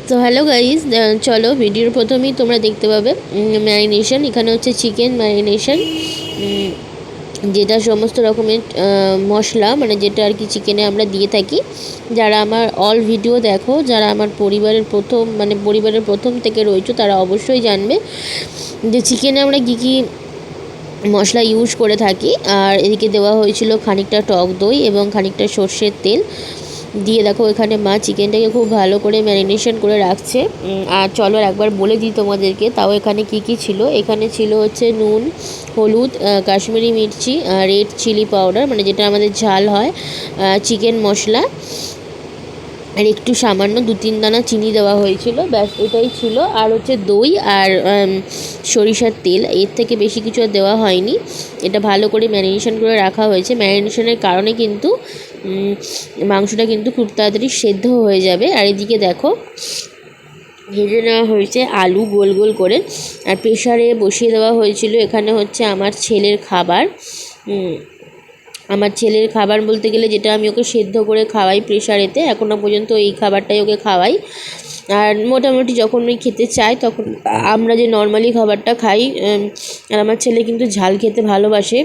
তো hello guys, চলো ভিডিওর প্রথমেই তোমরা দেখতে পাবে ম্যারিনেশন। এখানে হচ্ছে চিকেন ম্যারিনেশন, যেটা সমস্ত রকমের মশলা, মানে যেটা আর কি চিকেনে আমরা দিয়ে থাকি। যারা আমার অল ভিডিও দেখো, যারা আমার পরিবারের প্রথম থেকে রয়েছে, তারা অবশ্যই জানবে যে চিকেনে আমরা কী কী মশলা ইউজ করে থাকি। আর এদিকে দেওয়া হয়েছিল খানিকটা টক দই এবং খানিকটা সর্ষের তেল দিয়ে। দেখো এখানে মা চিকেনটাকে খুব ভালো করে ম্যারিনেশন করে রাখছে। আর চলো একবার বলে দিই তোমাদেরকে, তাও এখানে কি কি ছিল। এখানে ছিল হচ্ছে নুন, হলুদ, কাশ্মীরি মির্চি, রেড চিলি পাউডার, মানে যেটা আমাদের ঝাল হয়, চিকেন মশলা, আর একটু সামান্য 2-3 দানা চিনি দেওয়া হয়েছিল। ব্যাস এটাই ছিল। আর হচ্ছে দই আর সরিষার তেল, এর থেকে বেশি কিছু আর দেওয়া হয়নি। এটা ভালো করে ম্যারিনেশন করে রাখা হয়েছে। ম্যারিনেশনের কারণে কিন্তু মাংসটা কিন্তু খুব তাড়াতাড়ি সেদ্ধ হয়ে যাবে। আর এদিকে দেখো ভেজে নেওয়া হয়েছে আলু গোল গোল করে, আর প্রেশারে বসিয়ে দেওয়া হয়েছিল। এখানে হচ্ছে আমার ছেলের খাবার। আমার ছেলের খাবার বলতে গেলে যেটা আমি ওকে সেদ্ধ করে খাওয়াই প্রেশারেতে, এখনও পর্যন্ত এই খাবারটাই ওকে খাওয়াই। আর মোটামুটি যখন ওই খেতে চায় তখন আমরা যে নর্মালি খাবারটা খাই। আর আমার ছেলে কিন্তু ঝাল খেতে ভালোবাসে,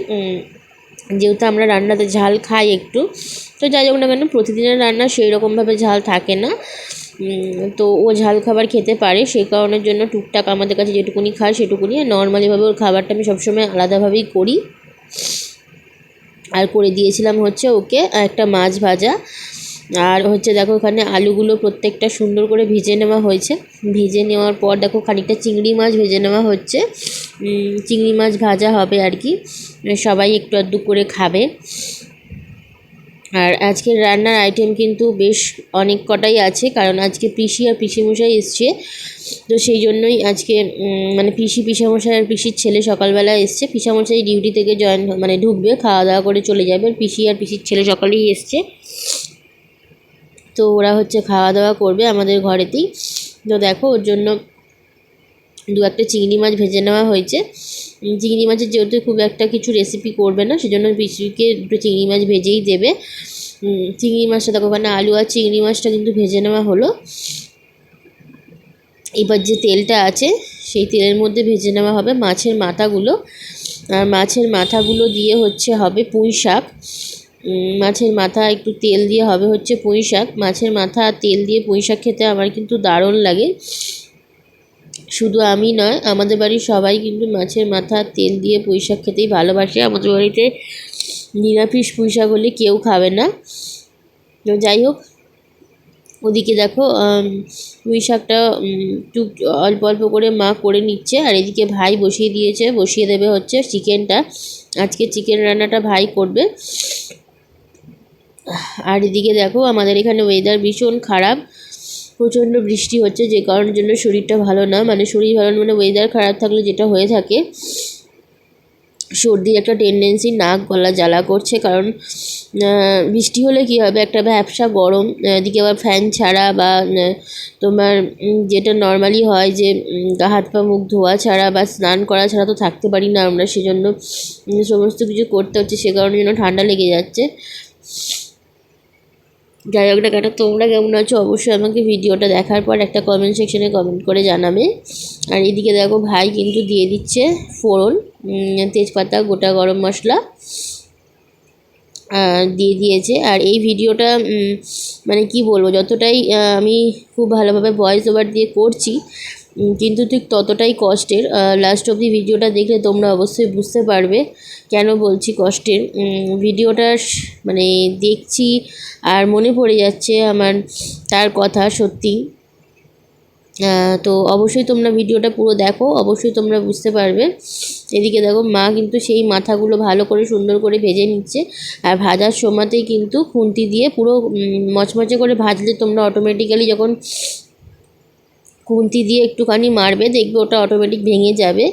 যেহেতু আমরা রান্নাতে ঝাল খাই একটু। তো যাই হোক না কেন, প্রতিদিনের রান্না সেই রকমভাবে ঝাল থাকে না, তো ও ঝাল খাবার খেতে পারে। সেই কারণের জন্য টুকটাক আমাদের কাছে যেটুকুনি খায় সেটুকুনি। আর নর্মালিভাবে ওর খাবারটা আমি সবসময় আলাদাভাবেই করি। আর করে দিয়েছিলাম হচ্ছে ওকে একটা মাছ ভাজা। আর হচ্ছে দেখো এখানে আলুগুলো প্রত্যেকটা সুন্দর করে ভেজে নেওয়া হয়েছে। ভেজে নেওয়ার পর দেখো খানিকটা চিংড়ি মাছ ভেজে নেওয়া হচ্ছে। চিংড়ি মাছ ভাজা হবে আর কি, সবাই একটু আধটু করে খাবে। আর আজকের রান্নার আইটেম কিন্তু বেশ অনেক কটাই আছে, কারণ আজকে পিসি আর পিসিমশাই এসছে। তো সেই জন্যই আজকে মানে পিসামশাই আর পিসির ছেলে সকালবেলা এসছে। পিসামশাই ডিউটি থেকে ঢুকবে, খাওয়া দাওয়া করে চলে যাবে। পিসি আর পিসির ছেলে সকালেই এসছে, তো ওরা হচ্ছে খাওয়া দাওয়া করবে আমাদের ঘরেতেই। তো দেখো ওর জন্য 2-1টা চিংড়ি মাছ ভেজে নেওয়া হয়েছে। চিংড়ি মাছের যেহেতু খুব একটা কিছু রেসিপি করবে না, সেজন্য পিসিকে 2 চিংড়ি মাছ ভেজেই দেবে। চিংড়ি মাছটা দেখো ওখানে আলু আর চিংড়ি মাছটা কিন্তু ভেজে নেওয়া হলো। এবার যে তেলটা আছে সেই তেলের মধ্যে ভেজে নেওয়া হবে মাছের মাথাগুলো। আর মাছের মাথাগুলো দিয়ে হবে পুঁই শাক। মাছের মাথা একটু তেল দিয়ে হবে হচ্ছে পুঁই শাক। মাছের মাথা আর তেল দিয়ে পুঁই শাক খেতে আমার কিন্তু দারুণ লাগে। শুধু আমি নয়, আমাদের বাড়ির সবাই কিন্তু মাছের মাথা তেল দিয়ে পুঁই শাক খেতেই ভালোবাসে। আমাদের বাড়িতে নিরামিষ পুঁই শাক হলে কেউ খাবে না। তো যাই হোক, ওদিকে দেখো পুঁই শাকটা একটু অল্প অল্প করে মা করে নিচ্ছে। আর এদিকে ভাই বসিয়ে দেবে হচ্ছে চিকেনটা। আজকে চিকেন রান্নাটা ভাই করবে। আর এদিকে দেখো আমাদের এখানে ওয়েদার ভীষণ খারাপ, প্রচণ্ড বৃষ্টি হচ্ছে, যে কারণের জন্য শরীরটা ভালো না। মানে শরীর ভালো মানে ওয়েদার খারাপ থাকলে যেটা হয়ে থাকে, সর্দির একটা টেন্ডেন্সি, নাক গলা জ্বালা করছে। কারণ বৃষ্টি হলে কী হবে, একটা ভ্যাপসা গরম, এদিকে আবার ফ্যান ছাড়া বা তোমার যেটা নর্মালি হয় যে হাত পা মুখ ধোয়া ছাড়া বা স্নান করা ছাড়া তো থাকতে পারি না আমরা, সেজন্য সমস্ত কিছু করতে হচ্ছে। সে কারণে জন্য ঠান্ডা লেগে যাচ্ছে। যাই হোক না কেন, তোমরা কেমন আছো অবশ্যই আমাকে ভিডিওটা দেখার পর একটা কমেন্ট সেকশনে কমেন্ট করে জানাবে। আর এদিকে দেখো ভাই কিন্তু দিয়ে দিচ্ছে ফোড়ন, তেজপাতা, গোটা গরম মশলা দিয়ে দিয়েছে। আর এই ভিডিওটা মানে কি বলবো, যতটাই আমি খুব ভালোভাবে ভয়েস ওভার দিয়ে করছি, কিন্তু ঠিক ততটাই কষ্টের। লাস্ট অবধি ভিডিওটা দেখলে তোমরা অবশ্যই বুঝতে পারবে কেন বলছি কষ্টের। ভিডিওটা মানে দেখছি আর মনে পড়ে যাচ্ছে আমার তার কথা সত্যি। তো অবশ্যই তোমরা ভিডিওটা পুরো দেখো, অবশ্যই তোমরা বুঝতে পারবে। এদিকে দেখো মা কিন্তু সেই মাথাগুলো ভালো করে সুন্দর করে ভেজে নিচ্ছে। আর ভাজার সময়তেই কিন্তু খুন্তি দিয়ে পুরো মচমচে করে ভাজলে তোমরা অটোমেটিক্যালি যখন খুন্তি দিয়ে একটুখানি মারবে, দেখবে ওটা অটোমেটিক ভেঙে যাবে।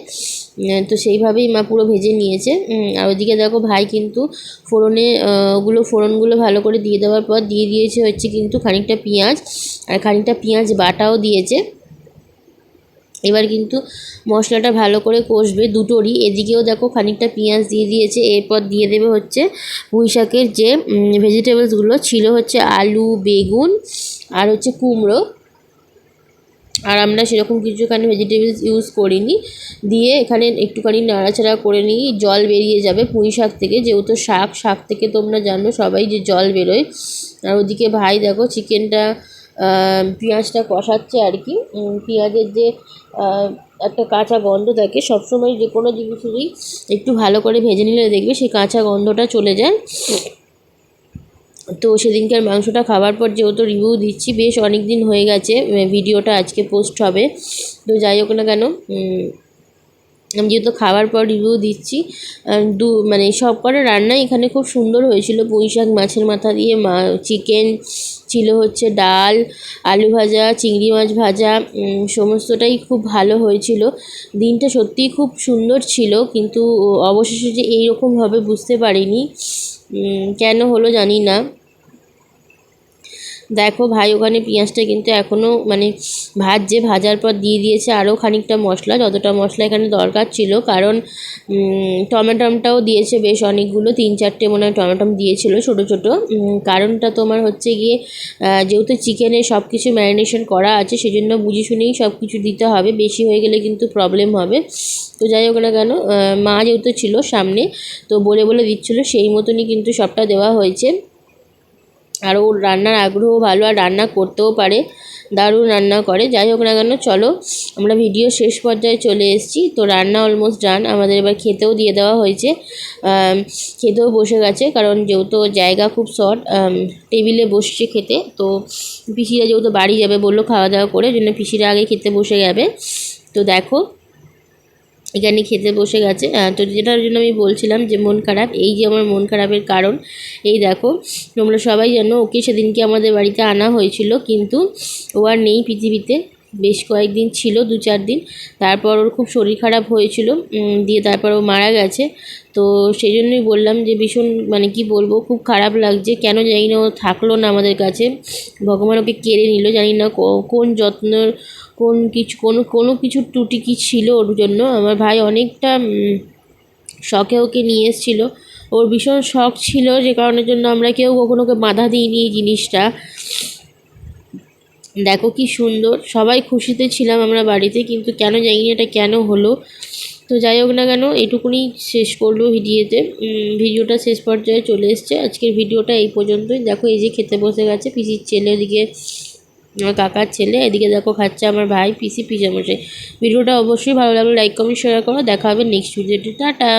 তো সেইভাবেই মা পুরো ভেজে নিয়েছে। আর ওদিকে দেখো ভাই কিন্তু ফোড়নগুলো ভালো করে দিয়ে দেওয়ার পর দিয়ে দিয়েছে হচ্ছে কিন্তু খানিকটা পেঁয়াজ, আর খানিকটা পেঁয়াজ বাটাও দিয়েছে। এবার কিন্তু মশলাটা ভালো করে কষবে দুটোরই। এদিকেও দেখো খানিকটা পেঁয়াজ দিয়ে দিয়েছে। এরপর দিয়ে দেবে হচ্ছে পুঁই শাকের যে ভেজিটেবলসগুলো ছিল, হচ্ছে আলু, বেগুন আর হচ্ছে কুমড়ো। আর আমরা সেরকম কিছু এখানে ভেজিটেবলস ইউজ করিনি। দিয়ে এখানে একটুখানি নাড়াচাড়া করে নিই, জল বেরিয়ে যাবে পুঁই শাক থেকে, যেহেতু শাক থেকে তোমরা জানো সবাই যে জল বেরোয়। আর ওদিকে ভাই দেখো চিকেনটা পেঁয়াজটা কষাচ্ছে আর কি। পেঁয়াজের যে একটা কাঁচা গন্ধ থাকে, সবসময় যে কোনো জিনিসেরই একটু ভালো করে ভেজে নিলে দেখবে সেই কাঁচা গন্ধটা চলে যায়। তো সেদিনকার মাংসটা খাবার পর যেহেতু রিভিউ দিচ্ছি, বেশ অনেক দিন হয়ে গেছে, ভিডিওটা আজকে পোস্ট হবে। তো যাই হোক না কেন, আমি যেহেতু খাওয়ার পর রিভিউ দিচ্ছি, মানে সব কটা রান্নাই এখানে খুব সুন্দর হয়েছিল। পুঁই শাক মাছের মাথা দিয়ে, চিকেন ছিল, হচ্ছে ডাল, আলু ভাজা, চিংড়ি মাছ ভাজা, সমস্তটাই খুব ভালো হয়েছিল। দিনটা সত্যিই খুব সুন্দর ছিল, কিন্তু অবশেষে যে এইরকম হবে বুঝতে পারিনি, কেন হলো জানি না। দেখো ভাই ওখানে পেঁয়াজটা কিন্তু এখনও মানে ভাজার পর দিয়ে দিয়েছে আরও খানিকটা মশলা, যতটা মশলা এখানে দরকার ছিল। কারণ টমেটমটাও দিয়েছে বেশ অনেকগুলো, 3-4টে মনে হয় টমেটম দিয়েছিল ছোটো ছোটো। কারণটা তোমার হচ্ছে গিয়ে যেহেতু চিকেনে সব কিছু ম্যারিনেশন করা আছে, সেজন্য বুঝে শুনেই সব কিছু দিতে হবে, বেশি হয়ে গেলে কিন্তু প্রবলেম হবে। তো যাই হোক না কেন, মা যেহেতু ছিল সামনে, তো বলে দিচ্ছিলো, সেই মতনই কিন্তু সবটা দেওয়া হয়েছে। আর ওর রান্নার আগ্রহ ভালো, আর রান্না করতেও পারে, দারুণ রান্না করে। যাই হোক না কেন, চলো আমরা ভিডিও শেষ পর্যায়ে চলে এসেছি। তো রান্না অলমোস্ট ডান, আমাদের এবার খেতেও দিয়ে দেওয়া হয়েছে, খেতেও বসে গেছে। কারণ যেহেতু জায়গা খুব শর্ট, টেবিলে বসছে খেতে। তো পিসিরা যেহেতু বাড়ি যাবে বললো খাওয়া দাওয়া করে, জন্য পিসিরা আগে খেতে বসে যাবে। তো দেখো এখানে খেতে বসে গেছে। তো যেটার জন্য আমি বলছিলাম যে মন খারাপ, এই যে আমার মন খারাপের কারণ, এই দেখো তোমরা সবাই জানো ওকে সেদিনকে আমাদের বাড়িতে আনা হয়েছিল, কিন্তু ও আর নেই পৃথিবীতে। বেশ কয়েকদিন ছিল, 2-4 দিন, তারপর ওর খুব শরীর খারাপ হয়েছিল, দিয়ে তারপর ও মারা গেছে। তো সেই জন্যই বললাম যে ভীষণ মানে কি বলবো, খুব খারাপ লাগছে। কেন জানি না ও থাকলো না আমাদের কাছে, ভগবান ওকে কেড়ে নিল। জানি না কোন যত্ন, কোনো কিছুর ত্রুটি কী ছিল ওর জন্য। আমার ভাই অনেকটা শখে ওকে নিয়ে এসেছিলো, ওর ভীষণ শখ ছিল, যে কারণের জন্য আমরা কেউ কখনো ওকে বাধা দিইনি এই জিনিসটা। দেখো কি সুন্দর, সবাই খুশিতে ছিলাম আমরা বাড়িতে, কিন্তু কেন জানি না এটা কেন হলো। তো যাই হোক না কেন, এটুকুনি শেষ করলো ভিডিওটা শেষ পর্যায়ে চলে এসছে। আজকের ভিডিওটা এই পর্যন্তই। দেখো এই যে খেতে বসে গেছে পিসির ছেলে, ওদিকে আমার কাকার ছেলে, এদিকে দেখো খাচ্ছে আমার ভাই, পিসি, পিসামশাই। ভিডিওটা অবশ্যই ভালো লাগলো, লাইক কমেন্ট শেয়ার করো। দেখা হবে নেক্সট ভিডিওতে, টাটা।